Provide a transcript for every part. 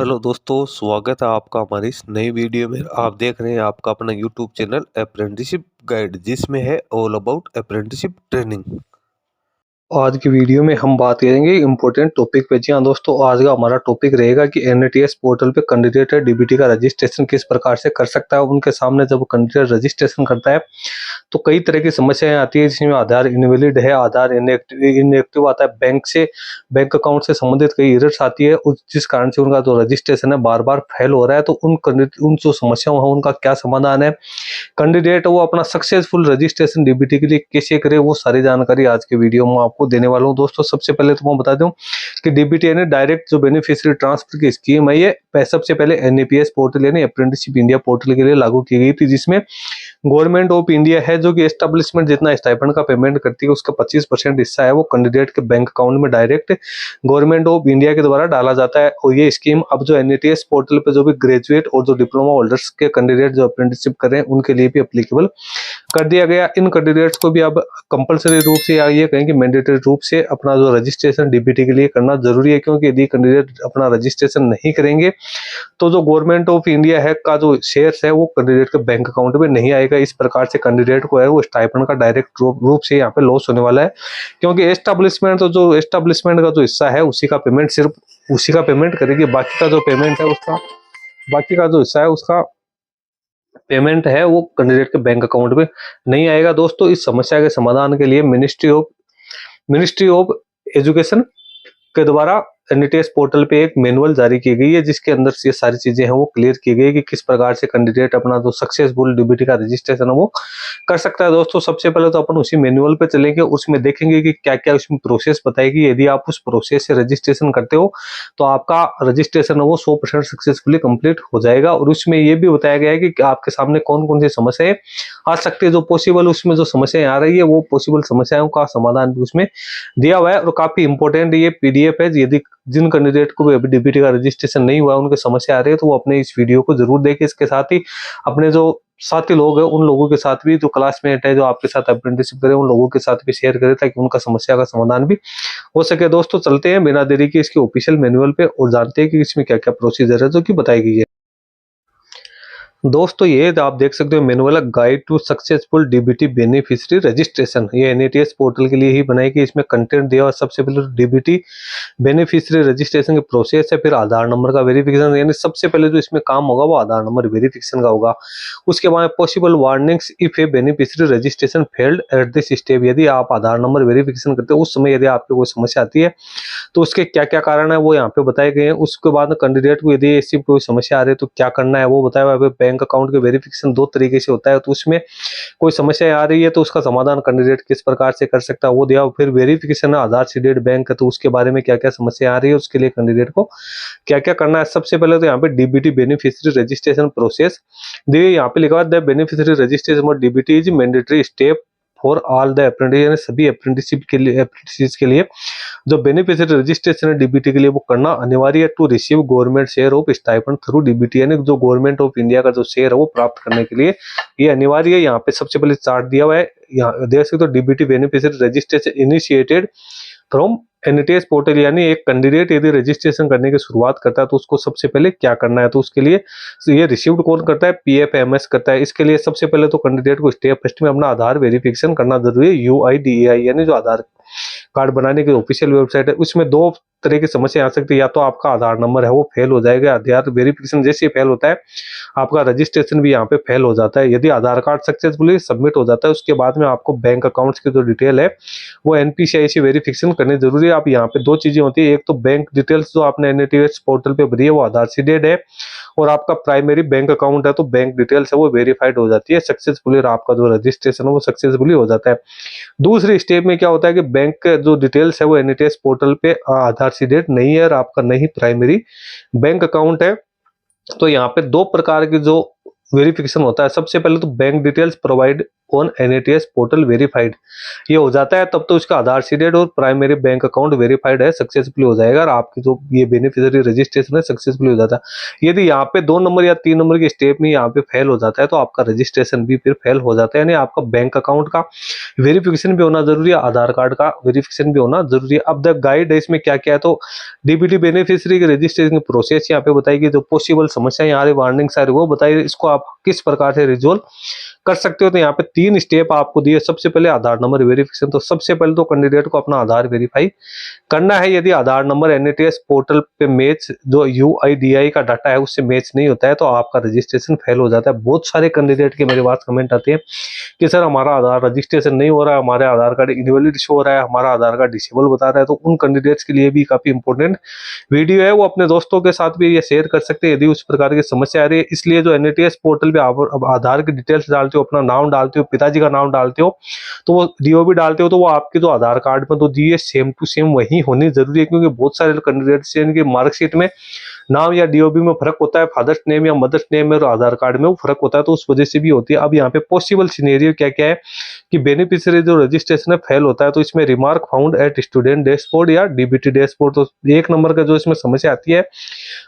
Hello दोस्तों, स्वागत है आपका हमारी इस नई वीडियो में। आप देख रहे हैं आपका अपना यूट्यूब चैनल अप्रेंटिसशिप गाइड, जिसमें है ऑल अबाउट अप्रेंटिसशिप ट्रेनिंग। आज की वीडियो में हम बात करेंगे इम्पोर्टेंट टॉपिक पे। जी हाँ दोस्तों, आज का हमारा टॉपिक रहेगा कि एनएटीएस पोर्टल पे कैंडिडेट डीबीटी का रजिस्ट्रेशन किस प्रकार से कर सकता है। उनके सामने जब कैंडिडेट रजिस्ट्रेशन करता है तो कई तरह की समस्याएं आती है, जिसमें आधार इनवैलिड है, आधार इनएक्टिव आता है, बैंक अकाउंट से संबंधित कई एरर्स आती है, जिस कारण से उनका जो रजिस्ट्रेशन है बार बार फेल हो रहा है। तो उन जो समस्याओं है उनका क्या समाधान है, कैंडिडेट वो अपना सक्सेसफुल रजिस्ट्रेशन डीबीटी के लिए कैसे करे, वो सारी जानकारी आज के वीडियो में आपको देने वाला हूं। दोस्तों सबसे पहले तो मैं बता दूं कि डीबीटी यानी डायरेक्ट जो बेनिफिशियरी ट्रांसफर की स्कीम है, ये सबसे पहले एनएपीएस पोर्टल यानी अप्रेंटिसशिप इंडिया पोर्टल के लिए लागू की गई थी, जिसमें गवर्नमेंट ऑफ इंडिया है जो कि एस्टेब्लिशमेंट जितना स्टाइपेंड का पेमेंट करती है उसका 25% हिस्सा है वो कैंडिडेट के बैंक अकाउंट में डायरेक्ट गवर्नमेंट ऑफ इंडिया के द्वारा डाला जाता है। और ये स्कीम अब जो एनएटीएस पोर्टल पे जो भी ग्रेजुएट और जो डिप्लोमा होल्डर्स के कैंडिडेट जो अप्रेंटिसशिप कर रहे हैं उनके लिए भी एप्लीकेबल कर दिया गया। इन कैंडिडेट्स को भी अब कंपलसरी रूप से या ये कहें कि मैंडेटरी रूप से अपना जो रजिस्ट्रेशन डीबीटी के लिए करना जरूरी है, क्योंकि यदि कैंडिडेट अपना रजिस्ट्रेशन नहीं करेंगे तो जो गवर्नमेंट ऑफ इंडिया है का जो शेयर्स है वो कैंडिडेट के बैंक अकाउंट में नहीं आएगा। इस प्रकार से कैंडिडेट को है वो स्टाइपेंड का डायरेक्ट रूप से यहाँ पे लॉस होने वाला है, क्योंकि एस्टेब्लिशमेंट तो जो एस्टेब्लिशमेंट का जो हिस्सा है उसी का पेमेंट सिर्फ उसी का पेमेंट करेगी, बाकी का जो पेमेंट है उसका बाकी का जो हिस्सा है उसका पेमेंट है वो कैंडिडेट के बैंक अकाउंट में नहीं आएगा। दोस्तों इस समस्या के समाधान के लिए मिनिस्ट्री ऑफ एजुकेशन के द्वारा एनएटीएस पोर्टल पे एक मैनुअल जारी की गई है, जिसके अंदर ये सारी चीजें हैं वो क्लियर की गई कि किस प्रकार से कैंडिडेट अपना जो सक्सेसफुल डीबीटी का रजिस्ट्रेशन है वो कर सकता है। दोस्तों सबसे पहले तो अपन उसी मैनुअल पे चलेंगे, उसमें देखेंगे कि क्या क्या उसमें प्रोसेस बताएगी। यदि आप उस प्रोसेस से रजिस्ट्रेशन करते हो तो आपका रजिस्ट्रेशन है वो 100% सक्सेसफुली कंप्लीट हो जाएगा। और उसमें ये भी बताया गया है कि आपके सामने कौन कौन सी समस्याएं आ सकती है, जो पॉसिबल उसमें जो समस्याएं आ रही है वो पॉसिबल समस्याओं का समाधान भी उसमें दिया हुआ है। और काफी इंपॉर्टेंट ये पीडीएफ है, यदि जिन कैंडिडेट को भी अभी डीबीटी का रजिस्ट्रेशन नहीं हुआ उनके समस्या आ रही है तो वो अपने इस वीडियो को जरूर देखें। इसके साथ ही अपने जो साथी लोग हैं उन लोगों के साथ भी, जो क्लासमेट है जो आपके साथ अप्रेंटिसशिप करें, उन लोगों के साथ भी शेयर करें ताकि उनका समस्या का समाधान भी हो सके। दोस्तों चलते हैं बिना देरी के इसके ऑफिशियल मैनुअल पे और जानते हैं कि इसमें क्या क्या प्रोसीजर है जो कि बताई गई है। दोस्तों ये आप देख सकते हो manual guide to successful DBT beneficiary registration, ये एनएटीएस पोर्टल के लिए ही बनाई गई। इसमें कंटेंट दिया हुआ सबसे पहले डीबीटी बेनिफिशियरी रजिस्ट्रेशन की प्रोसेस है, फिर आधार नंबर का वेरिफिकेशन, यानी सबसे पहले जो इसमें काम होगा वो आधार नंबर वेरिफिकेशन का होगा। उसके बाद possible warnings if A beneficiary registration failed at this step, यदि आप आधार नंबर वेरिफिकेशन करते हो उस समय यदि आपको कोई समस्या आती है तो उसके क्या क्या कारण है वो यहाँ पे बताए गए हैं। उसके बाद कैंडिडेट को यदि ऐसी कोई समस्या आ रही है तो क्या करना है वो बताया हुआ है। बैंक अकाउंट के वेरिफिकेशन दो तरीके से होता है, तो उसमें कोई समस्या आ रही है तो उसका समाधान कैंडिडेट किस प्रकार से कर सकता है वो दिया। फिर वेरिफिकेशन आधार सीडेड बैंक है तो उसके बारे में क्या क्या समस्या आ रही है उसके लिए कैंडिडेट को क्या क्या करना है। सबसे पहले तो यहाँ पे डीबीटी बेनिफिशियरी रजिस्ट्रेशन प्रोसेस दिए, यहाँ पे लिखा हुआ द बेनिफिशियरी रजिस्ट्रेशन और DBT is mandatory step for all the apprentice, यानी सभी अप्रेंटिसशिप के लिए जो बेनिफिशियरी रजिस्ट्रेशन है डीबीटी के लिए वो करना अनिवार्य है to receive government share of stipend through DBT, यानी जो गवर्नमेंट ऑफ इंडिया का जो शेयर है वो प्राप्त करने के लिए ये अनिवार्य है। यहाँ पे सबसे पहले चार्ट दिया हुआ है, यहाँ देख सकते हो DBT beneficiary registration initiated from NATS portal, यानी एक कैंडिडेट यदि रजिस्ट्रेशन करने की शुरुआत करता है तो उसको सबसे पहले क्या करना है, तो उसके लिए ये रिसीव्ड कौन करता है, पीएफएमएस करता है। इसके लिए सबसे पहले तो कैंडिडेट को स्टेप फर्स्ट में अपना आधार वेरिफिकेशन करना जरूरी है। यूआईडीएआई यानी जो आधार कार्ड बनाने की ऑफिशियल वेबसाइट है, उसमें दो तरह की समस्या आ सकती है, या तो आपका आधार नंबर है वो फेल हो जाएगा, आधार वेरिफिकेशन जैसे फेल होता है आपका रजिस्ट्रेशन भी यहाँ पे फेल हो जाता है। यदि आधार कार्ड सक्सेसफुली सबमिट हो जाता है उसके बाद में आपको बैंक अकाउंट्स की जो डिटेल है वो एनपीसीआई से वेरिफिकेशन करनी जरूरी है। आप यहाँ पे दो चीजें होती है, एक तो बैंक डिटेल्स जो आपने एनएटीएस पोर्टल पे भरी है वो आधार सीडेड है, और आपका प्राइमरी बैंक अकाउंट है तो बैंक डिटेल्स है वो वेरीफाइड हो जाती है सक्सेसफुली, और आपका जो रजिस्ट्रेशन है वो सक्सेसफुली हो जाता है। दूसरी स्टेप में क्या होता है कि बैंक जो डिटेल्स है वो एनएटीएस पोर्टल पे आधार सीडेड नहीं है और आपका नहीं प्राइमरी बैंक अकाउंट है, तो यहाँ पे दो प्रकार की जो वेरिफिकेशन होता है। सबसे पहले तो bank details provide on NATS portal verified, ये हो जाता है तब तो उसका आधार सीडेड और प्राइमरी बैंक अकाउंट वेरीफाइड है, सक्सेसफुली हो जाएगा और आपकी जो ये बेनिफिशियरी रजिस्ट्रेशन है सक्सेसफुली हो जाता है। यदि यहाँ पे 2 नंबर या 3 नंबर के स्टेप में यहाँ पे फेल हो जाता है तो आपका रजिस्ट्रेशन भी फिर फेल हो जाता है, यानी आपका बैंक अकाउंट का वेरिफिकेशन भी होना जरूरी है, आधार कार्ड का वेरिफिकेशन भी होना जरूरी है। अब द गाइड है इसमें क्या क्या है, तो DBT बेनिफिशियरी के रजिस्ट्रेशन की प्रोसेस यहाँ पे बताएगी, जो पॉसिबल समस्या यहाँ वार्निंग्स आ रही वो बताइए, इसको आप किस प्रकार से रिजोल्व कर सकते हो। तो यहाँ पे 3 स्टेप आपको दिए। सबसे पहले आधार नंबर वेरिफिकेशन, तो सबसे पहले तो कैंडिडेट को अपना आधार वेरीफाई करना है। यदि आधार नंबर NATS पोर्टल पे मैच जो UIDAI का डाटा है उससे मैच नहीं होता है तो आपका रजिस्ट्रेशन फेल हो जाता है। बहुत सारे कैंडिडेट के मेरे पास कमेंट आते हैं कि सर हमारा आधार रजिस्ट्रेशन नहीं हो रहा है, हमारे आधार कार्ड इनवैलिड शो हो रहा है, हमारा आधार कार्ड डिसेबल बता रहा है। तो उन कैंडिडेट्स के लिए भी काफी इंपॉर्टेंट वीडियो है, वो अपने दोस्तों के साथ भी ये शेयर कर सकते हैं यदि उस प्रकार की समस्या आ रही है। इसलिए जो NATS पोर्टल पे आप अब आधार की डिटेल्स डालते हो, अपना नाम डालते हो, पिताजी का नाम डालते हो, तो वो DOB डालते हो, तो वो आपके जो आधार कार्ड में तो दिए सेम टू सेम वही होनी जरूरी है, क्योंकि बहुत सारे कैंडिडेट्स इनकी मार्कशीट में नाम या DOB में फर्क होता है, फादर्स नेम या मदर्स नेम में और आधार कार्ड में वो फर्क होता है, तो उस वजह से भी होती है। अब यहाँ पे पॉसिबल सिनेरियो क्या क्या है कि बेनिफिशियरी जो रजिस्ट्रेशन है फेल होता है, तो इसमें remark found at student dashboard या DBT डैशबोर्ड, तो 1 नंबर का जो इसमें समस्या आती है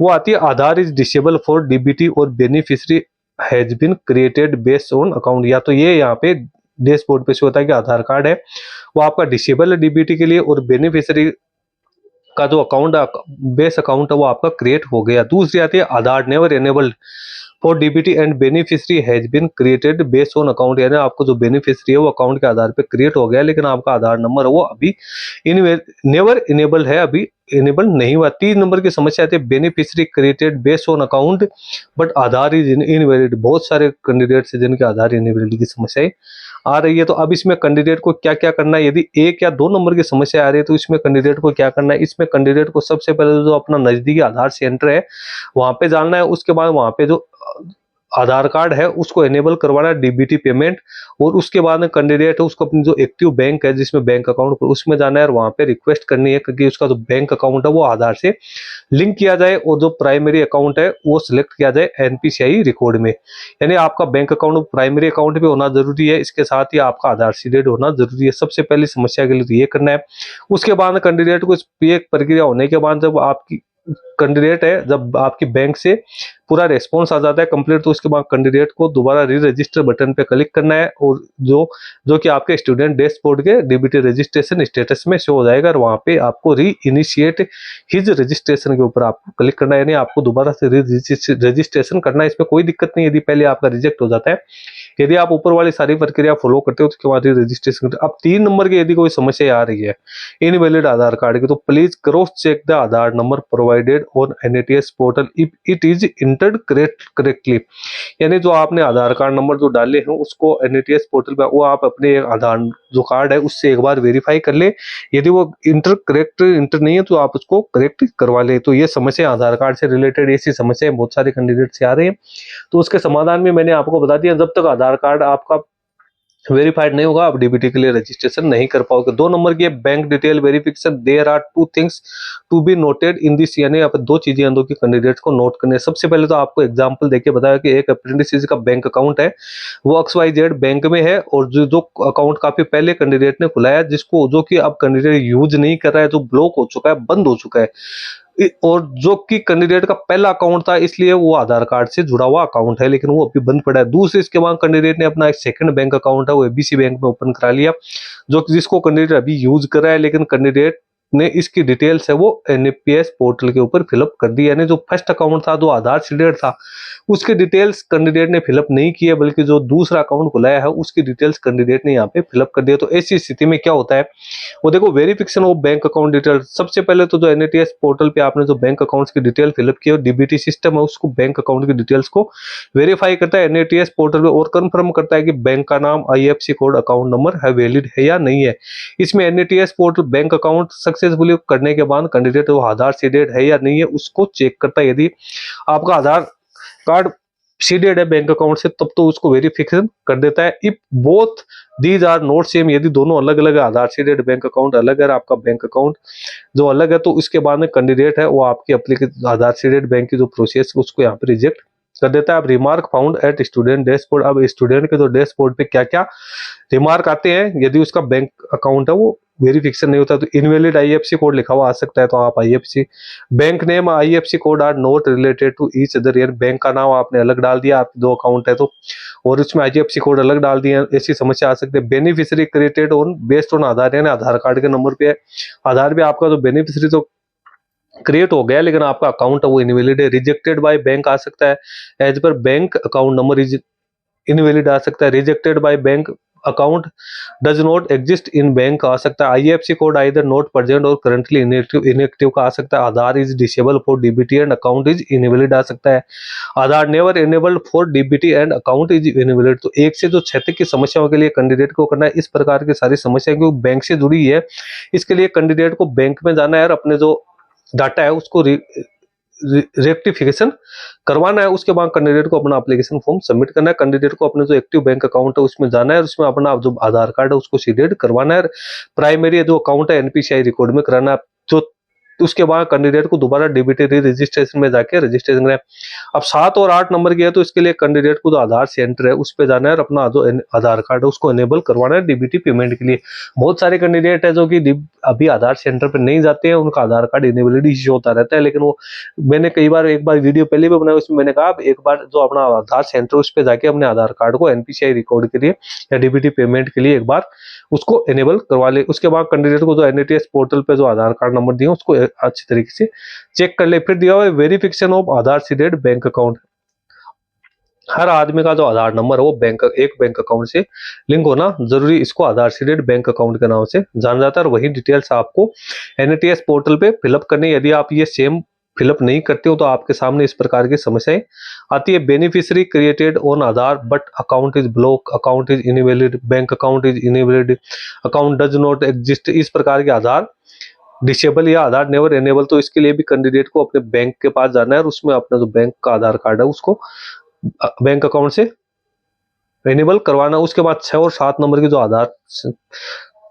वो आती है Aadhaar is disable for DBT और beneficiary has been created based on account. या तो ये यहाँ पे डैशबोर्ड पे से होता है कि आधार कार्ड है वो आपका डिसेबल है DBT के लिए और बेनिफिशियरी का जो अकाउंट बेस अकाउंट है वो आपका क्रिएट हो गया। दूसरी आती है Aadhaar never enabled for DBT and beneficiary has been created based on account, यानी आपको जो बेनिफिशियरी है वो अकाउंट के आधार पे क्रिएट हो गया लेकिन आपका आधार नंबर है वो अभी नेवर इनेबल है, अभी इनेबल नहीं हुआ। 3 नंबर की समस्या आती है beneficiary created based on account but Aadhaar is invalid. बहुत सारे कैंडिडेट्स हैं जिनके आधार इनवैलिड की समस्याएं आ रही है। तो अब इसमें कैंडिडेट को क्या क्या करना है, यदि 1 या 2 नंबर की समस्या आ रही है तो इसमें कैंडिडेट को क्या करना है, इसमें कैंडिडेट को सबसे पहले जो अपना नजदीकी आधार सेंटर है वहां पे जाना है। उसके बाद वहां पे जो आधार कार्ड है उसको एनेबल करवाना है DBT पेमेंट, और उसके बाद में कैंडिडेट है उसको अपनी जो एक्टिव बैंक है जिसमें बैंक अकाउंट उसमें जाना है और वहां पे रिक्वेस्ट करनी है क्योंकि उसका जो बैंक अकाउंट है वो आधार से लिंक किया जाए और जो प्राइमरी अकाउंट है वो सिलेक्ट किया जाए NPCI रिकॉर्ड में, यानी आपका बैंक अकाउंट प्राइमरी अकाउंट भी होना जरूरी है, इसके साथ ही आपका आधार सीडेड होना जरूरी है। सबसे पहली समस्या के लिए तो ये करना है। उसके बाद कैंडिडेट को इस प्रक्रिया होने के बाद जब आपकी कैंडिडेट है जब आपकी बैंक से पूरा रेस्पॉन्स आ जाता है कंप्लीट, तो उसके बाद कैंडिडेट को दोबारा री रजिस्टर बटन पे क्लिक करना है और जो कि आपके स्टूडेंट डैशबोर्ड के DBT रजिस्ट्रेशन स्टेटस में शो हो जाएगा और वहां पे आपको री इनिशिएट हिज रजिस्ट्रेशन के ऊपर आपको क्लिक करना है, यानी आपको दोबारा से रजिस्ट्रेशन करना है। इसमें कोई दिक्कत नहीं यदि पहले आपका रिजेक्ट हो जाता है, यदि आप ऊपर वाली सारी प्रक्रिया फॉलो करते हो तो उसके बाद रजिस्ट्रेशन करते हो। अब 3 नंबर की यदि कोई समस्या आ रही है इनवैलिड आधार कार्ड की, तो please cross check the Aadhaar number provided on NATS portal if it is entered correctly, यानी जो आपने आधार कार्ड नंबर जो डाले हैं उसको NATS पोर्टल पे वो आप अपने आधार जो कार्ड है उससे एक बार वेरीफाई कर ले, यदि वो इंटर नहीं है तो आप उसको करेक्ट करवा ले। तो ये समस्या आधार कार्ड से रिलेटेड ऐसी समस्याएं बहुत सारे कैंडिडेट से आ रही है, तो उसके समाधान में मैंने आपको बता दिया। जब तक आधार कार्ड आपका वेरीफाइड नहीं होगा आप DBT के लिए रजिस्ट्रेशन नहीं कर पाओगे। 2 नंबर की bank detail verification, there are 2 things to be noted in this, यानी आप 2 चीजें दो की कैंडिडेट्स को नोट करने। सबसे पहले तो आपको एग्जांपल देके बताया कि एक अप्रेंटिस का बैंक अकाउंट है वो XYZ बैंक में है और जो अकाउंट काफी पहले कैंडिडेट ने खुलाया जिसको जो कि अब कैंडिडेट यूज नहीं कर रहा है, जो ब्लॉक हो चुका है, बंद हो चुका है, और जो कि कैंडिडेट का पहला अकाउंट था इसलिए वो आधार कार्ड से जुड़ा हुआ अकाउंट है लेकिन वो अभी बंद पड़ा है। दूसरे इसके बाद कैंडिडेट ने अपना एक सेकंड बैंक अकाउंट है वो ABC बैंक में ओपन करा लिया जो जिसको कैंडिडेट अभी यूज कर रहा है, लेकिन कैंडिडेट ने इसकी डिटेल्स है वो NAPS पोर्टल के ऊपर फिलअप कर दी, यानी जो फर्स्ट अकाउंट था जो आधार सीडेड था उसके डिटेल्स कैंडिडेट ने फिलअप नहीं किए बल्कि जो दूसरा अकाउंट खुलाया है उसकी डिटेल्स कैंडिडेट ने यहाँ पे फिलअप कर दिया। तो ऐसी स्थिति में क्या होता है वो देखो verification of bank account detail. सबसे पहले तो जो NATS पोर्टल पे आपने जो बैंक अकाउंट्स की डिटेल फिलअप की और DBT सिस्टम है उसको बैंक अकाउंट की डिटेल्स को वेरीफाई करता है NATS पोर्टल पे और कंफर्म करता है कि बैंक का नाम, IFSC कोड, अकाउंट नंबर है वैलिड है या नहीं है। इसमें NATS portal bank account successfully करने के बाद कैंडिडेट वो आधार सीडेड है या नहीं है उसको चेक करता है। यदि आपका आधार कार्ड सीडेड है बैंक अकाउंट से तब तो उसको वेरिफिकेशन कर देता है। If both these are not same, यदि दोनों अलग अलग है, आधार सीडेड बैंक अकाउंट अलग है, आपका बैंक अकाउंट जो अलग है, तो इसके बाद में कैंडिडेट है वो आपकी एप्लीकेशन आधार सीडेड बैंक की जो प्रोसेस उसको यहाँ पे रिजेक्ट कर देता है। अब remark found at student dashboard, अब स्टूडेंट के जो डैशबोर्ड पे क्या क्या रिमार्क आते हैं, यदि उसका बैंक अकाउंट है वो वेरिफिकेशन नहीं होता तो इनवैलिड आईएफसी कोड लिखा हुआ आ सकता है, तो आप IFC bank name IFC code are not related to each other, यानी बैंक का नाम आपने अलग डाल दिया, आपके दो अकाउंट है तो, और उसमें आईएफसी कोड अलग डाल दिया, ऐसी समस्या आ सकती है। Beneficiary created on based on Aadhaar, यानी आधार कार्ड के नंबर पे है, आधार पे आपका जो बेनिफिशियरी तो क्रिएट हो गया लेकिन आपका अकाउंट है वो इनवैलिड है। रिजेक्टेड बाय बैंक आ सकता है, as per bank account number is invalid आ सकता है। Rejected by bank account does not exist in bank आ सकता है। IFC code either not present और करंटली इनएक्टिव का आ सकता है। Aadhaar is disable for DBT and account is invalid आ सकता है। Aadhaar never enabled for DBT and account is invalid, तो 1 से जो 6 तक की समस्याओं के लिए कैंडिडेट को करना है इस प्रकार की सारी समस्याएं क्योंकि बैंक से जुड़ी है, इसके लिए कैंडिडेट को बैंक में जाना है और अपने जो डाटा है उसको रेक्टिफिकेशन करवाना है। उसके बाद कैंडिडेट को अपना एप्लीकेशन फॉर्म सबमिट करना है। कैंडिडेट को अपने जो एक्टिव बैंक अकाउंट है उसमें जाना है और उसमें अपना जो आधार कार्ड है उसको सीडेड करवाना है। प्राइमरी जो अकाउंट है एनपीसीआई रिकॉर्ड में कराना है, जो उसके बाद कैंडिडेट को दोबारा डीबीटी रजिस्ट्रेशन में जाके रजिस्ट्रेशन करें। अब 7 और 8 नंबर की है तो इसके लिए कैंडिडेट को जो आधार सेंटर है उस पर जाना है और अपना जो आधार कार्ड है उसको एनेबल करवाना है डीबीटी पेमेंट के लिए। बहुत सारे कैंडिडेट है जो कि अभी आधार सेंटर पर नहीं जाते हैं, उनका आधार कार्ड इनेबिलिटी इश्यू होता रहता है, लेकिन वो मैंने कई बार एक बार वीडियो पहले भी बनाया उसमें मैंने कहा एक बार जो अपना आधार सेंटर उस पर जाके अपने आधार कार्ड को एनपीसीआई रिकॉर्ड के लिए या डीबीटी पेमेंट के लिए एक बार उसको एनेबल करवा ले। उसके बाद कैंडिडेट को जो एनएटीएस पोर्टल पे जो आधार कार्ड नंबर दिया उसको अच्छी तरीके से चेक कर ले। फिर दिया हुआ है verification of Aadhaar seeded bank account, हर आदमी का जो आधार नंबर है वो एक बैंक अकाउंट से लिंक होना जरूरी, इसको आधार सीडेड बैंक अकाउंट के नाम से जाना जाता है। और वही डिटेल्स आपको एनएटीएस पोर्टल पे फिलअप करनी है। यदि आप ये सेम फिलअप नहीं करते हो तो आपके सामने इस प्रकार की समस्याएं आती है। Beneficiary created on Aadhaar but account is block, account is invalid, bank account is invalid, account does not exist, इस प्रकार के आधार डिसेबल या आधार नेवर एनेबल, तो इसके लिए भी कैंडिडेट को अपने बैंक के पास जाना है और उसमें अपना जो बैंक का आधार कार्ड है उसको बैंक अकाउंट से एनेबल करवाना। उसके बाद 6 और 7 नंबर की जो आधार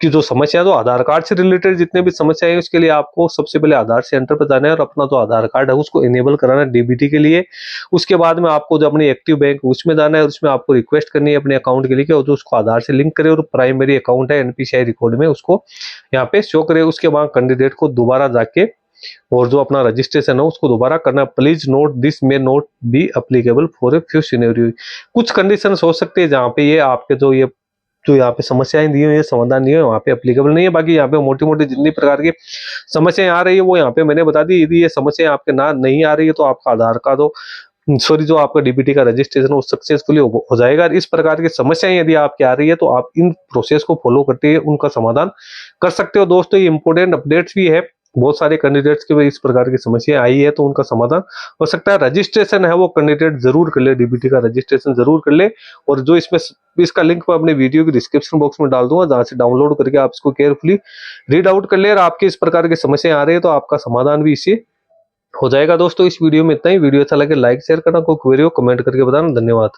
की जो समस्या है तो आधार कार्ड से रिलेटेड जितने भी समस्या है उसके लिए आपको सबसे पहले आधार सेंटर पर जाना है और अपना जो आधार कार्ड है उसको इनेबल कराना है डीबीटी के लिए। उसके बाद में आपको जो अपनी एक्टिव बैंक उसमें जाना है और उसमें आपको रिक्वेस्ट करनी है अपने अकाउंट के लिए कि जो उसको आधार से लिंक करे और प्राइमरी अकाउंट है एनपीसीआई रिकॉर्ड में उसको यहाँ पे शो करे। उसके बाद कैंडिडेट को दोबारा जाके और जो अपना रजिस्ट्रेशन है उसको दोबारा करना। Please note this may not be applicable for a few scenario, कुछ कंडीशन हो सकते हैं जहाँ पे ये आपके जो यहाँ पे समस्याएं दी हुई है समाधान नहीं है वहाँ पे एप्लीकेबल नहीं है। बाकी यहाँ पे मोटी मोटी जितनी प्रकार की समस्याएं आ रही है वो यहाँ पे मैंने बता दी। यदि ये समस्या आपके ना नहीं आ रही है तो आपका आधार कार्ड जो आपका डीबीटी का रजिस्ट्रेशन वो सक्सेसफुली हो जाएगा। इस प्रकार की समस्याएं यदि आपकी आ रही है तो आप इन प्रोसेस को फॉलो करते हुए उनका समाधान कर सकते हो। दोस्तों ये इंपॉर्टेंट अपडेट्स भी है, बहुत सारे कैंडिडेट्स के भी इस प्रकार की समस्या आई है तो उनका समाधान हो सकता है। रजिस्ट्रेशन है वो कैंडिडेट जरूर कर ले, डीबीटी का रजिस्ट्रेशन जरूर कर ले। और जो इसका लिंक मैं अपने वीडियो के डिस्क्रिप्शन बॉक्स में डाल दूंगा जहां से डाउनलोड करके आप इसको केयरफुली रीड आउट कर ले। और आपके इस प्रकार की समस्याएं आ रही है तो आपका समाधान भी इसी हो जाएगा। दोस्तों इस वीडियो में इतना ही। वीडियो अच्छा लगे लाइक शेयर करना, कोई क्वेरी हो कमेंट करके बताना। धन्यवाद।